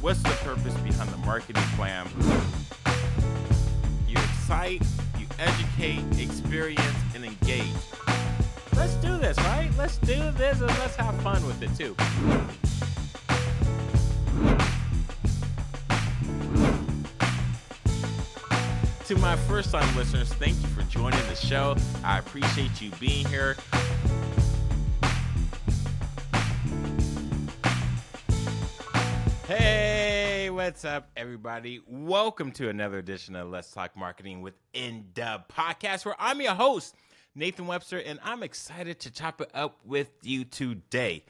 What's the purpose behind the marketing plan? You excite, you educate, experience, and engage. Let's do this, right? Let's do this and let's have fun with it too. To my first-time listeners, thank you for joining the show. I appreciate you being here. Hey, what's up, everybody? Welcome to another edition of Let's Talk Marketing with In-Dub Podcast, where I'm your host, Nathan Webster, and I'm excited to chop it up with you today.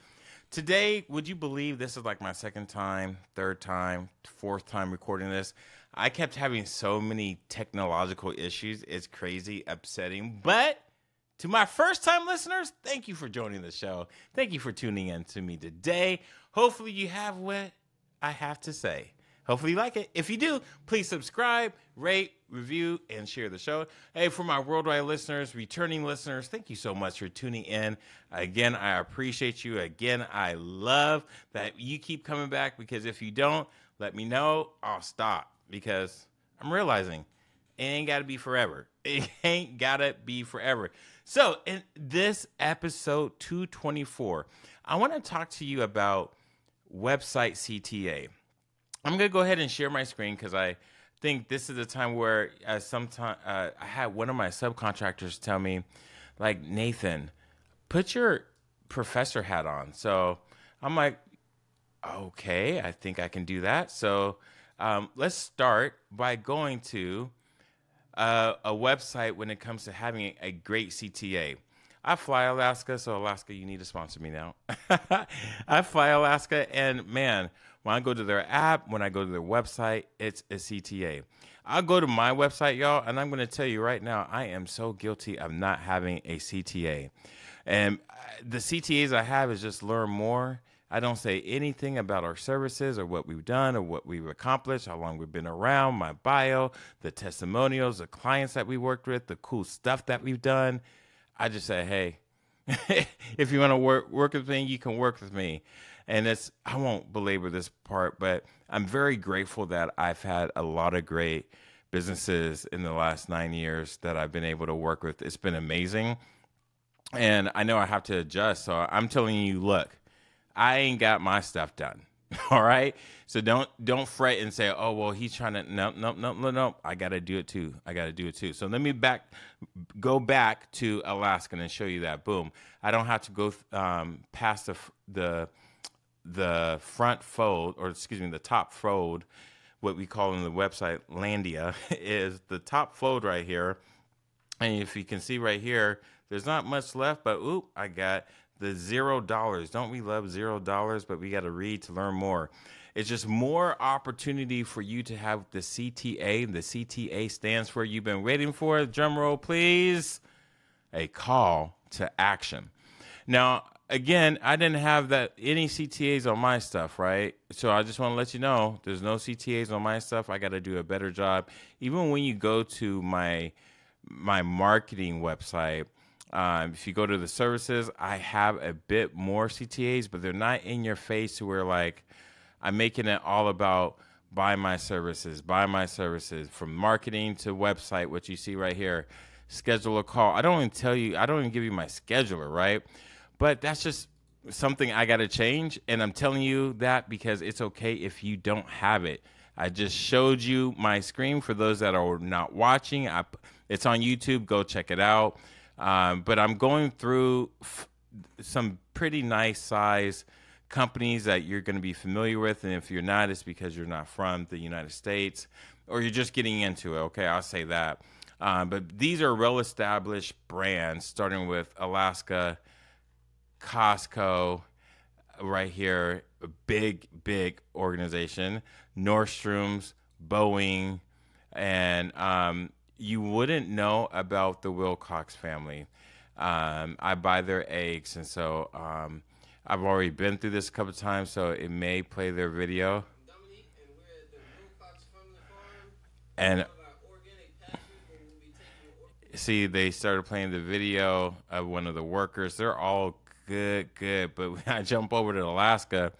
Today, would you believe this is like my second time, third time, fourth time recording this? I kept having so many technological issues. It's crazy, upsetting. But to my first-time listeners, thank you for joining the show. Thank you for tuning in to me today. Hopefully you have what I have to say. Hopefully you like it. If you do, please subscribe, rate, review, and share the show. Hey, for my worldwide listeners, returning listeners, thank you so much for tuning in. Again, I appreciate you. Again, I love that you keep coming back, because if you don't, let me know. I'll stop, because I'm realizing it ain't got to be forever. It ain't got to be forever. So in this episode 224, I want to talk to you about website CTA. I'm going to go ahead and share my screen, because I think this is the time where I had one of my subcontractors tell me, like, Nathan, put your professor hat on. So I'm like, okay, I think I can do that. So let's start by going to a website when it comes to having a great CTA. I fly Alaska, so Alaska, you need to sponsor me now. I fly Alaska, and man, when I go to their app, when I go to their website, it's a CTA. I'll go to my website, y'all, and I'm going to tell you right now, I am so guilty of not having a CTA. And the CTAs I have is just learn more. I don't say anything about our services or what we've done or what we've accomplished, how long we've been around, my bio, the testimonials, the clients that we worked with, the cool stuff that we've done. I just say, hey, if you want to work with me, you can work with me. And I won't belabor this part, but I'm very grateful that I've had a lot of great businesses in the last 9 years that I've been able to work with. It's been amazing. And I know I have to adjust. So I'm telling you, look, I ain't got my stuff done. All right. So don't fret and say, oh, well, he's trying to, no. I got to do it too. So let me go back to Alaska and show you that. Boom. I don't have to go past the front fold, or excuse me, the top fold, what we call in the website Landia, is the top fold right here. And if you can see right here, there's not much left, but I got the $0. Don't we love $0? But we got to read to learn more. It's just more opportunity for you to have the CTA. The CTA stands for, you've been waiting for, drum roll please, a call to action. Now, again, I didn't have any CTAs on my stuff, right? So I just want to let you know, there's no CTAs on my stuff. I got to do a better job. Even when you go to my marketing website, if you go to the services, I have a bit more CTAs, but they're not in your face to where, like, I'm making it all about buy my services from marketing to website, what you see right here, schedule a call. I don't even give you my scheduler, right? But that's just something I got to change. And I'm telling you that because it's okay if you don't have it. I just showed you my screen for those that are not watching. It's on YouTube. Go check it out. But I'm going through some pretty nice size companies that you're going to be familiar with. And if you're not, it's because you're not from the United States or you're just getting into it. Okay, I'll say that. But these are well-established brands, starting with Alaska, Costco, right here, a big organization, Nordstrom's, Boeing, and you wouldn't know about the Wilcox family. I buy their eggs, and so I've already been through this a couple of times, so it may play their video. Dominique, and we're at the Wilcox Family Farm. And Organic pastures, where we'll be taking see, they started playing the video of one of the workers. They're all good, but when I jump over to Alaska,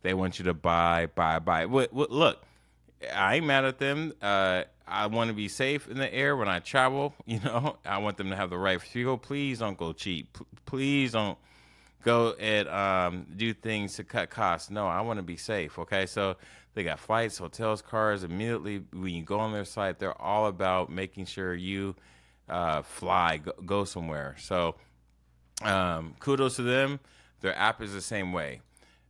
They want you to buy. Look, I ain't mad at them. I want to be safe in the air when I travel. I want them to have the right fuel. Please don't go cheap. Please don't go and do things to cut costs. No, I want to be safe. Okay, so they got flights, hotels, cars. Immediately when you go on their site, they're all about making sure you go somewhere. So kudos to them. Their app is the same way.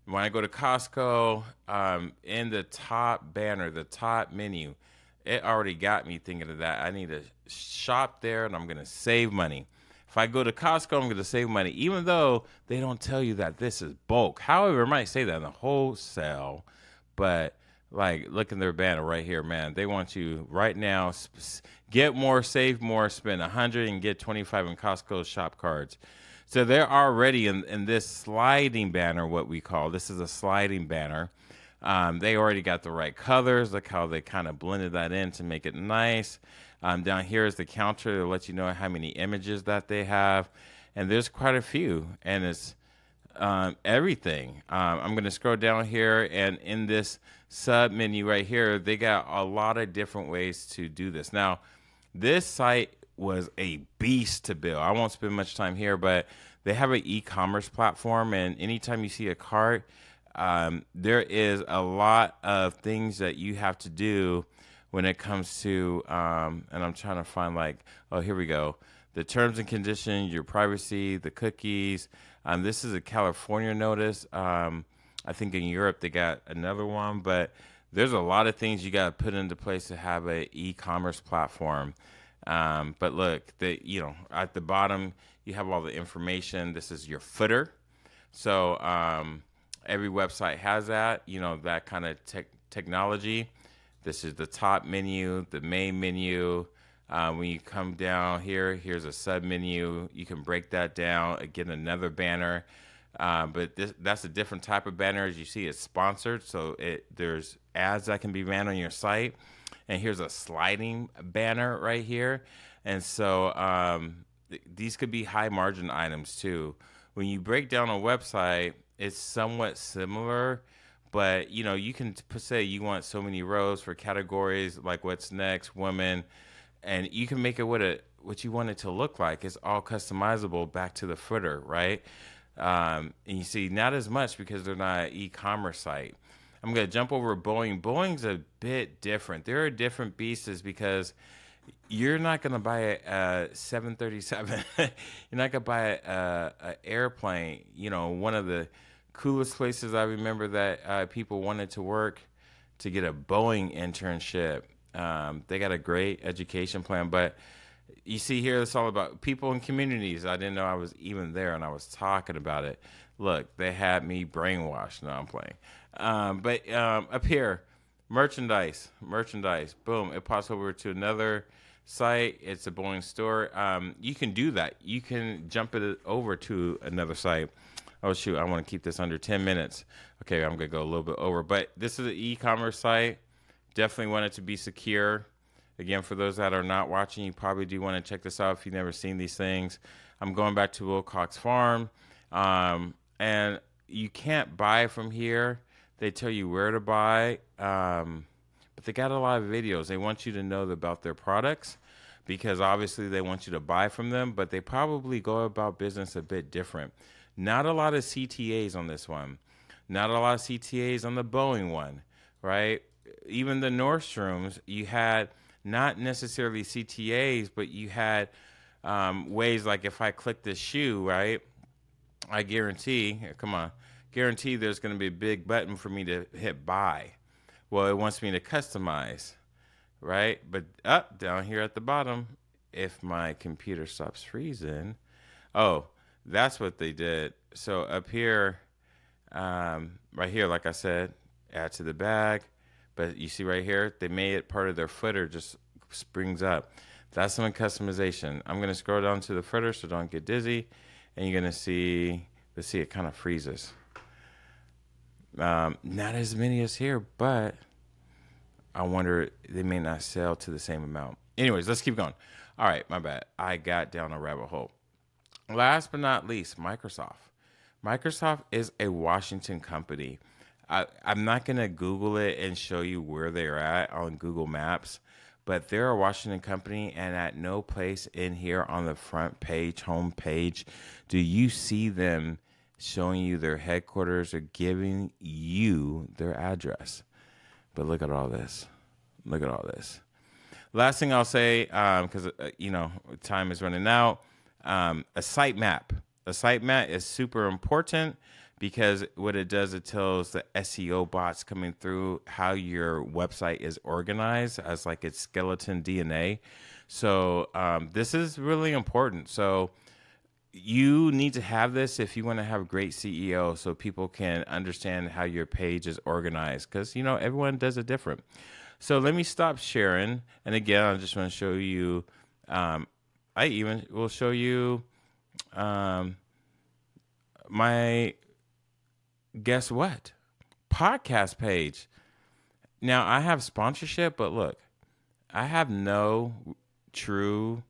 When I go to Costco, in the top banner, the top menu, it already got me thinking of that. I need to shop there, and I'm going to save money. If I go to Costco, I'm going to save money, even though they don't tell you that this is bulk. However, it might say that in the wholesale, but like, look in their banner right here, man. They want you right now, get more, save more, spend 100 and get 25 in Costco shop cards. So they're already in this sliding banner, what we call. This is a sliding banner. They already got the right colors. Look how they kind of blended that in to make it nice. Down here is the counter to let you know how many images that they have. And there's quite a few. And it's everything. I'm going to scroll down here. And in this sub menu right here, they got a lot of different ways to do this. Now, this site was a beast to build. I won't spend much time here, but they have an e-commerce platform, and anytime you see a cart, there is a lot of things that you have to do when it comes to, and I'm trying to find here we go. The terms and conditions, your privacy, the cookies. This is a California notice. I think in Europe they got another one, but there's a lot of things you got to put into place to have an e-commerce platform. But look, at the bottom, you have all the information. This is your footer. So every website has that, that kind of technology. This is the top menu, the main menu. When you come down here, here's a sub menu. You can break that down, again, another banner. But that's a different type of banner. As you see, it's sponsored. So there's ads that can be ran on your site. And here's a sliding banner right here. And so these could be high margin items too. When you break down a website, it's somewhat similar, but you can say you want so many rows for categories like what's next, women, and you can make it what you want it to look like. It's all customizable back to the footer, right? And you see not as much because they're not an e-commerce site. I'm going to jump over Boeing. Boeing's a bit different. There are different pieces because you're not going to buy a 737. You're not going to buy a airplane. One of the coolest places I remember that people wanted to work to get a Boeing internship. They got a great education plan. But you see here, it's all about people and communities. I didn't know I was even there, and I was talking about it. Look, they had me brainwashed. No, I'm playing. But up here, merchandise, boom, it pops over to another site. It's a Boeing store. You can do that. You can jump it over to another site. Oh, shoot, I want to keep this under 10 minutes. Okay, I'm going to go a little bit over. But this is an e-commerce site. Definitely want it to be secure. Again, for those that are not watching, you probably do want to check this out if you've never seen these things. I'm going back to Wilcox Farm. And you can't buy from here. They tell you where to buy, but they got a lot of videos. They want you to know about their products because obviously they want you to buy from them, but they probably go about business a bit different. Not a lot of CTAs on this one. Not a lot of CTAs on the Boeing one, right? Even the Nordstroms, you had not necessarily CTAs, but you had ways like if I click this shoe, right? I guarantee there's going to be a big button for me to hit buy. Well, it wants me to customize, right? But down here at the bottom, if my computer stops freezing, that's what they did. So up here, right here, like I said, add to the bag. But you see right here, they made it part of their footer, just springs up. That's some customization. I'm going to scroll down to the footer so don't get dizzy. And you're going to see, let's see, it kind of freezes. Not as many as here, but I wonder, they may not sell to the same amount. Anyways, let's keep going. All right, my bad. I got down a rabbit hole. Last but not least, Microsoft. Microsoft is a Washington company. I'm not going to Google it and show you where they're at on Google Maps, but they're a Washington company, and at no place in here on the front page, home page, do you see them showing you their headquarters or giving you their address. But look at all this. Look at all this. Last thing I'll say, because, time is running out, a site map. A site map is super important because what it does, it tells the SEO bots coming through how your website is organized as like its skeleton DNA. So this is really important. So you need to have this if you want to have a great CEO so people can understand how your page is organized because, everyone does it different. So let me stop sharing. And again, I just want to show you, I even will show you my, guess what? Podcast page. Now I have sponsorship, but look, I have no true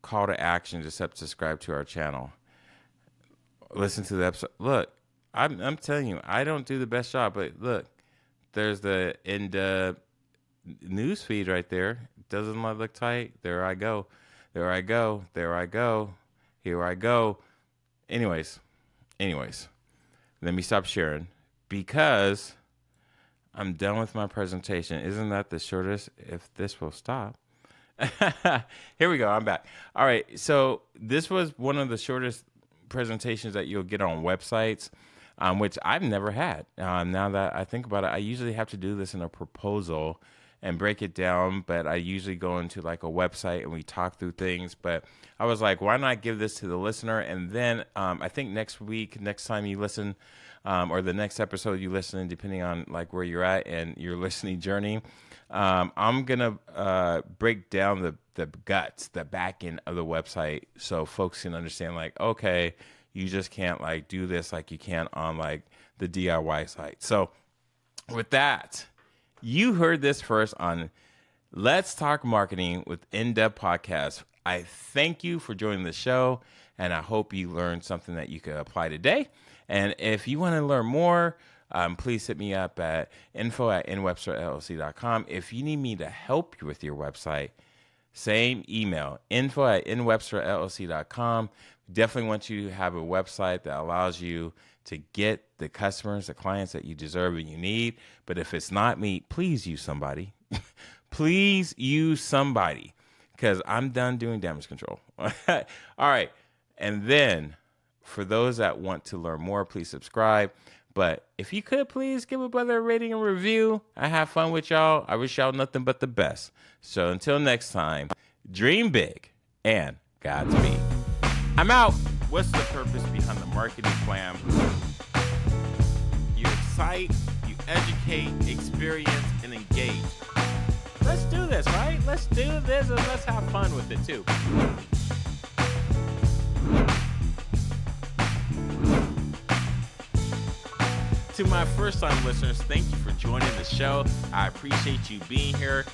call to action except subscribe to our channel. Listen to the episode. Look, I'm telling you, I don't do the best job, but look, there's the news feed right there. Doesn't that look tight? There I go. There I go. There I go. Here I go. Anyways, let me stop sharing because I'm done with my presentation. Isn't that the shortest? If this will stop. Here we go. I'm back. All right. So this was one of the shortest presentations that you'll get on websites, which I've never had. Now that I think about it, I usually have to do this in a proposal and break it down, but I usually go into like a website and we talk through things. But I was like, why not give this to the listener? And then I think next time you listen, or the next episode you listen, depending on like where you're at and your listening journey, I'm gonna break down the guts, the back end of the website, so folks can understand. Like, okay, you just can't like do this like you can on like the DIY site. So, with that, you heard this first on Let's Talk Marketing with In-Depth Podcast. I thank you for joining the show, and I hope you learned something that you could apply today. And if you want to learn more, please hit me up at info@nwebsterllc.com. If you need me to help you with your website, same email, info@nwebsterllc.com. Definitely want you to have a website that allows you to get the customers, the clients that you deserve and you need. But if it's not me, please use somebody. Please use somebody because I'm done doing damage control. All right. And then for those that want to learn more, please subscribe. But if you could, please give a brother a rating and review. I have fun with y'all. I wish y'all nothing but the best. So until next time, dream big and Godspeed. I'm out. What's the purpose behind the marketing plan? You excite, you educate, experience, and engage. Let's do this, right? Let's do this and let's have fun with it too. To my first-time listeners, thank you for joining the show. I appreciate you being here.